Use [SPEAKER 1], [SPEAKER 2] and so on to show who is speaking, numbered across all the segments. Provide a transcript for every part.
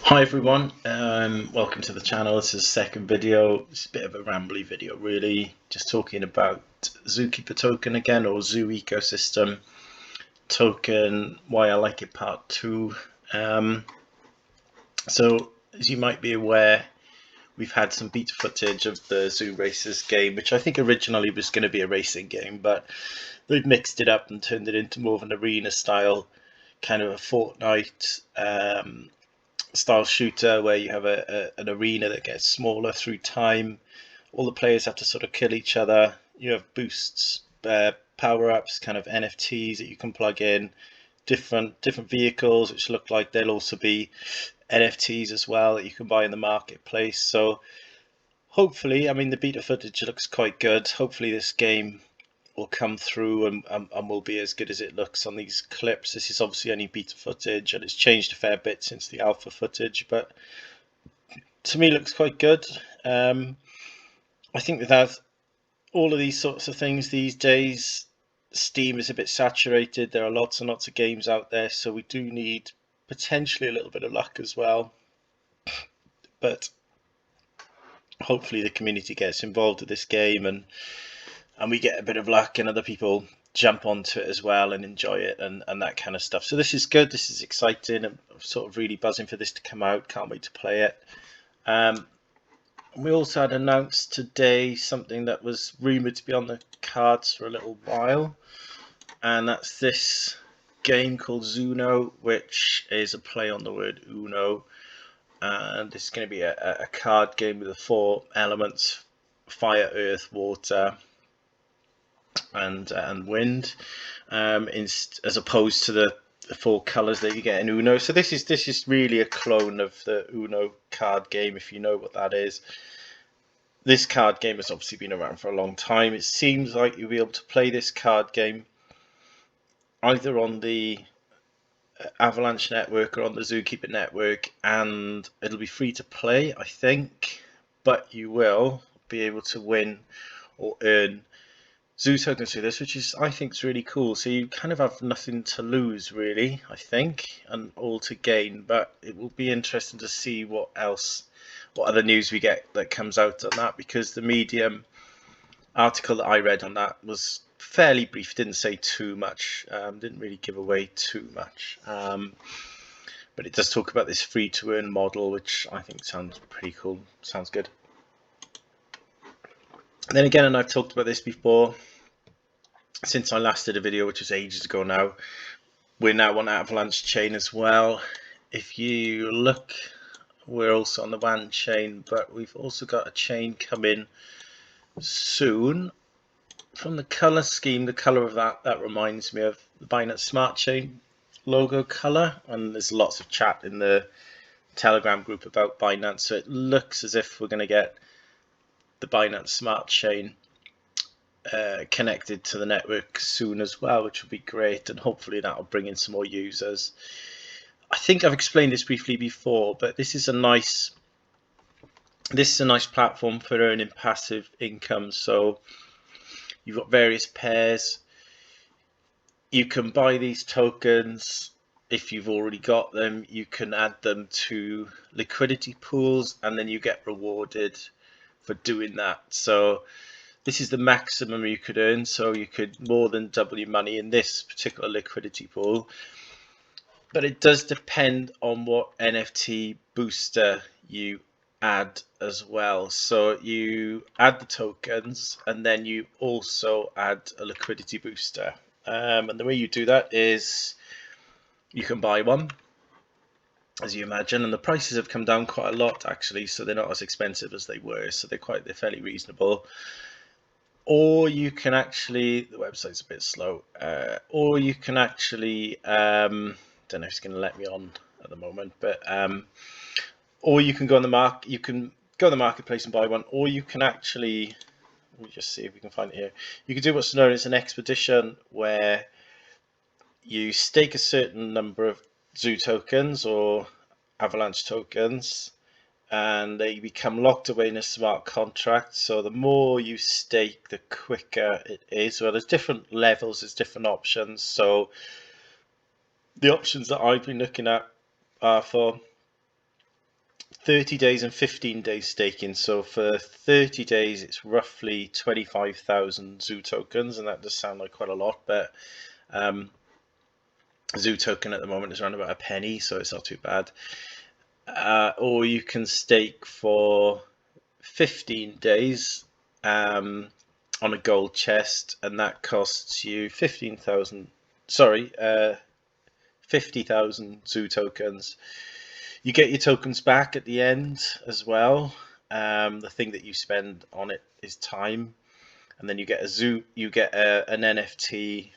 [SPEAKER 1] Hi everyone, welcome to the channel. This is the second video. It's a bit of a rambly video really, just talking about Zookeeper token again, or ZooEcosystem token, why I like it part 2. So as you might be aware, we've had some beta footage of the Zoo Racers game, which I think originally was going to be a racing game, but they've mixed it up and turned it into more of an arena style, kind of a Fortnite style shooter where you have an arena that gets smaller through time. All the players have to sort of kill each other. You have boosts, power-ups, kind of NFTs that you can plug in, different vehicles which look like they'll also be NFTs as well that you can buy in the marketplace. So hopefully, I mean, the beta footage looks quite good. Hopefully this game will come through and will be as good as it looks on these clips. This is obviously only beta footage and it's changed a fair bit since the alpha footage, but to me it looks quite good. I think with all of these sorts of things these days, Steam is a bit saturated. There are lots and lots of games out there, so we do need potentially a little bit of luck as well. But hopefully the community gets involved with this game and we get a bit of luck and other people jump onto it as well and enjoy it and that kind of stuff. So this is good. This is exciting. I'm sort of really buzzing for this to come out. Can't wait to play it. We also had announced today something that was rumoured to be on the cards for a little while, and that's this game called Zuno, which is a play on the word Uno, and it's going to be a card game with the 4 elements: fire, earth, water, and wind, as opposed to the 4 colors that you get in Uno. So this is really a clone of the Uno card game, if you know what that is. This card game has obviously been around for a long time. It seems like you'll be able to play this card game either on the Avalanche network or on the Zookeeper network, and it'll be free to play, I think, but you will be able to win or earn Zoo tokens through this, which is, I think, is really cool. So you kind of have nothing to lose, really, I think, and all to gain. But it will be interesting to see what other news we get that comes out on that, because the Medium article that I read on that was fairly brief, didn't say too much, didn't really give away too much. But it does talk about this free-to-earn model, which I think sounds pretty cool. Sounds good. And then again, and I've talked about this before, since I last did a video, which was ages ago now, we're now on Avalanche chain as well. If you look, we're also on the WAN chain, but we've also got a chain coming soon. From the color scheme, the color of that reminds me of the Binance Smart Chain logo color, and there's lots of chat in the Telegram group about Binance, so it looks as if we're going to get the Binance Smart Chain connected to the network soon as well, which will be great, and hopefully that will bring in some more users. I think I've explained this briefly before, but this is a nice platform for earning passive income. So you've got various pairs. You can buy these tokens. If you've already got them, you can add them to liquidity pools, and then you get rewarded for doing that. So this is the maximum you could earn, so you could more than double your money in this particular liquidity pool. But it does depend on what NFT booster you add as well. So you add the tokens, and then you also add a liquidity booster. And the way you do that is you can buy one, as you imagine, and the prices have come down quite a lot actually, so they're not as expensive as they were, so they're fairly reasonable. Or you can actually, the website's a bit slow, or you can actually, don't know if it's going to let me on at the moment, but or you can go on the marketplace and buy one, or you can actually, let me just see if we can find it here. You can do what's known as an expedition, where you stake a certain number of Zoo tokens or Avalanche tokens, and they become locked away in a smart contract. So the more you stake, the quicker it is. Well, there's different levels, there's different options. So the options that I've been looking at are for 30 days and 15 days staking. So for 30 days, it's roughly 25,000 Zoo tokens, and that does sound like quite a lot, but Zoo token at the moment is around about a penny, so it's not too bad. Or you can stake for 15 days on a gold chest, and that costs you 50,000 Zoo tokens. You get your tokens back at the end as well. The thing that you spend on it is time, and then you get an NFT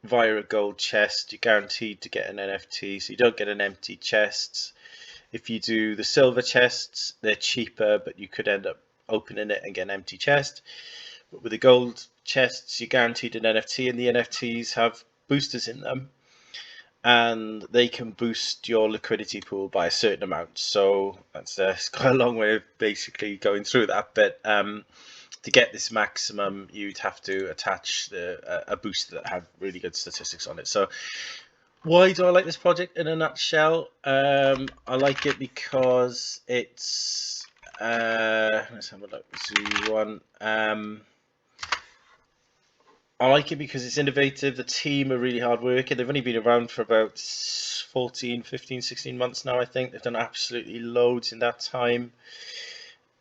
[SPEAKER 1] via a gold chest. You're guaranteed to get an NFT, so you don't get an empty chest. If you do the silver chests, they're cheaper, but you could end up opening it and get an empty chest. But with the gold chests, you're guaranteed an NFT, and the NFTs have boosters in them, and they can boost your liquidity pool by a certain amount. So that's quite a long way of basically going through that. But to get this maximum, you'd have to attach a booster that had really good statistics on it. So why do I like this project in a nutshell? I like it because it's let's have a look. Zoo one. I like it because it's innovative. The team are really hard working. They've only been around for about 14, 15, 16 months now, I think. They've done absolutely loads in that time.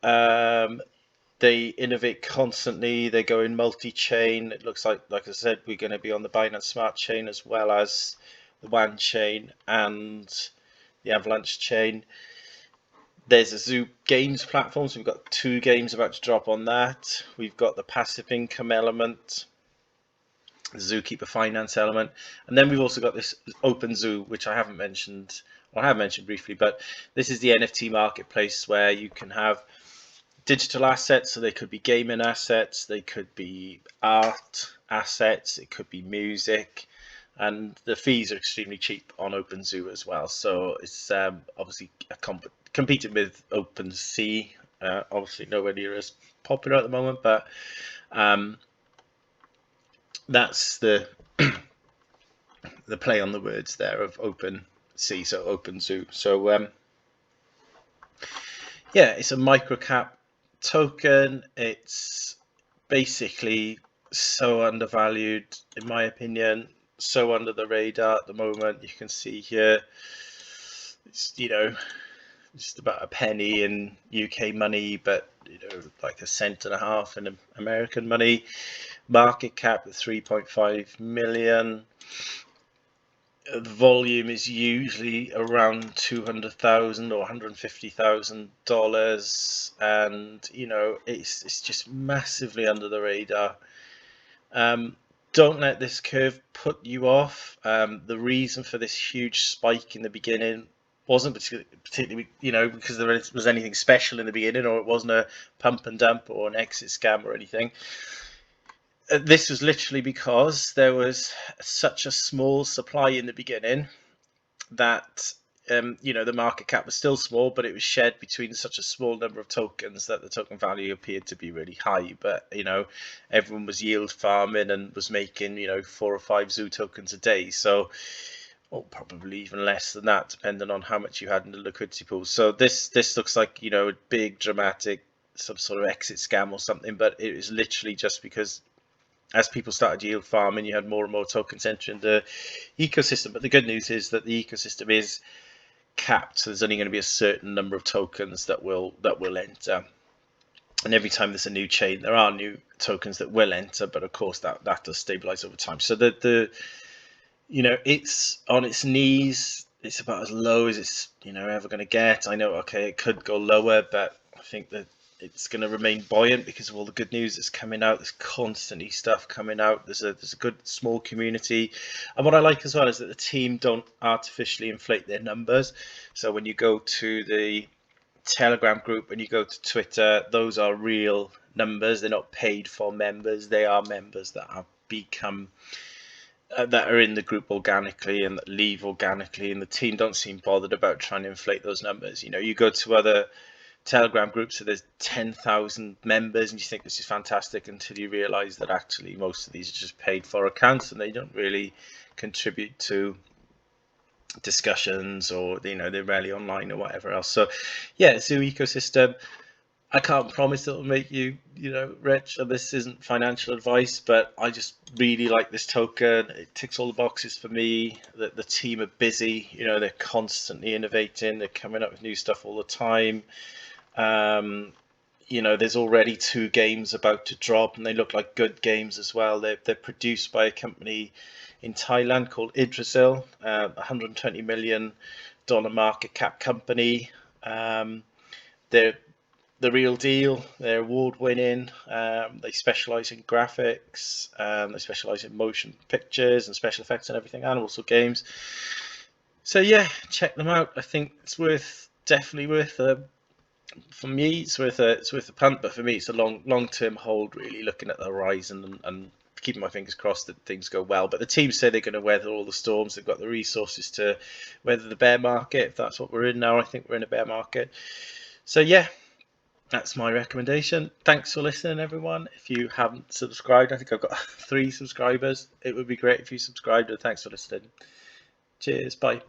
[SPEAKER 1] They innovate constantly. They're going multi-chain. It looks like I said, we're going to be on the Binance Smart Chain as well as the WAN chain and the Avalanche chain. There's a Zoo Games platform, so we've got 2 games about to drop on that. We've got the passive income element, the Zookeeper finance element, and then we've also got this OpenZoo, which I haven't mentioned. Well, I have mentioned briefly, but this is the NFT marketplace where you can have digital assets. So they could be gaming assets, they could be art assets, it could be music, and the fees are extremely cheap on OpenZoo as well. So it's obviously competing with OpenSea. Obviously nowhere near as popular at the moment, but that's the the play on the words there of OpenSea, so OpenZoo. So yeah, it's a microcap token. It's basically so undervalued, in my opinion, so under the radar at the moment. You can see here, it's just about a penny in UK money, but like a cent and a half in American money. Market cap of 3.5 million. The volume is usually around $200,000 or $150,000, and it's just massively under the radar. Don't let this curve put you off. The reason for this huge spike in the beginning wasn't particularly because there was anything special in the beginning, or it wasn't a pump and dump or an exit scam or anything. This was literally because there was such a small supply in the beginning that the market cap was still small, but it was shared between such a small number of tokens that the token value appeared to be really high. But everyone was yield farming and was making 4 or 5 Zoo tokens a day, so probably even less than that, depending on how much you had in the liquidity pool. So this looks like a big dramatic some sort of exit scam or something, but it was literally just because as people started yield farming, you had more and more tokens entering the ecosystem. But the good news is that the ecosystem is capped, so there's only going to be a certain number of tokens that will enter. And every time there's a new chain, there are new tokens that will enter, but of course that does stabilize over time. So it's on its knees. It's about as low as it's ever going to get. I know, okay, it could go lower, but I think that it's going to remain buoyant because of all the good news that's coming out. There's constantly stuff coming out. There's a good small community, and what I like as well is that the team don't artificially inflate their numbers. So when you go to the Telegram group, when you go to Twitter, those are real numbers. They're not paid for members. They are members that have become that are in the group organically and that leave organically, and the team don't seem bothered about trying to inflate those numbers. You go to other Telegram groups, so there's 10,000 members, and you think this is fantastic until you realize that actually most of these are just paid for accounts and they don't really contribute to discussions, or they're rarely online or whatever else. So yeah, ZooEcosystem. I can't promise it'll make you rich, and this isn't financial advice, but I just really like this token. It ticks all the boxes for me. The team are busy, they're constantly innovating, they're coming up with new stuff all the time. There's already 2 games about to drop, and they look like good games as well. They're produced by a company in Thailand called Yggdrasil, $120 million market cap company. They're the real deal. They're award winning. They specialize in graphics. They specialize in motion pictures and special effects and everything, and also games. So yeah, check them out. I think it's definitely worth for me, it's worth a punt, but for me, it's a long term hold. Really looking at the horizon and keeping my fingers crossed that things go well. But the team say they're going to weather all the storms. They've got the resources to weather the bear market, if that's what we're in now. I think we're in a bear market. So yeah, that's my recommendation. Thanks for listening, everyone. If you haven't subscribed, I think I've got 3 subscribers. It would be great if you subscribed, and thanks for listening. Cheers. Bye.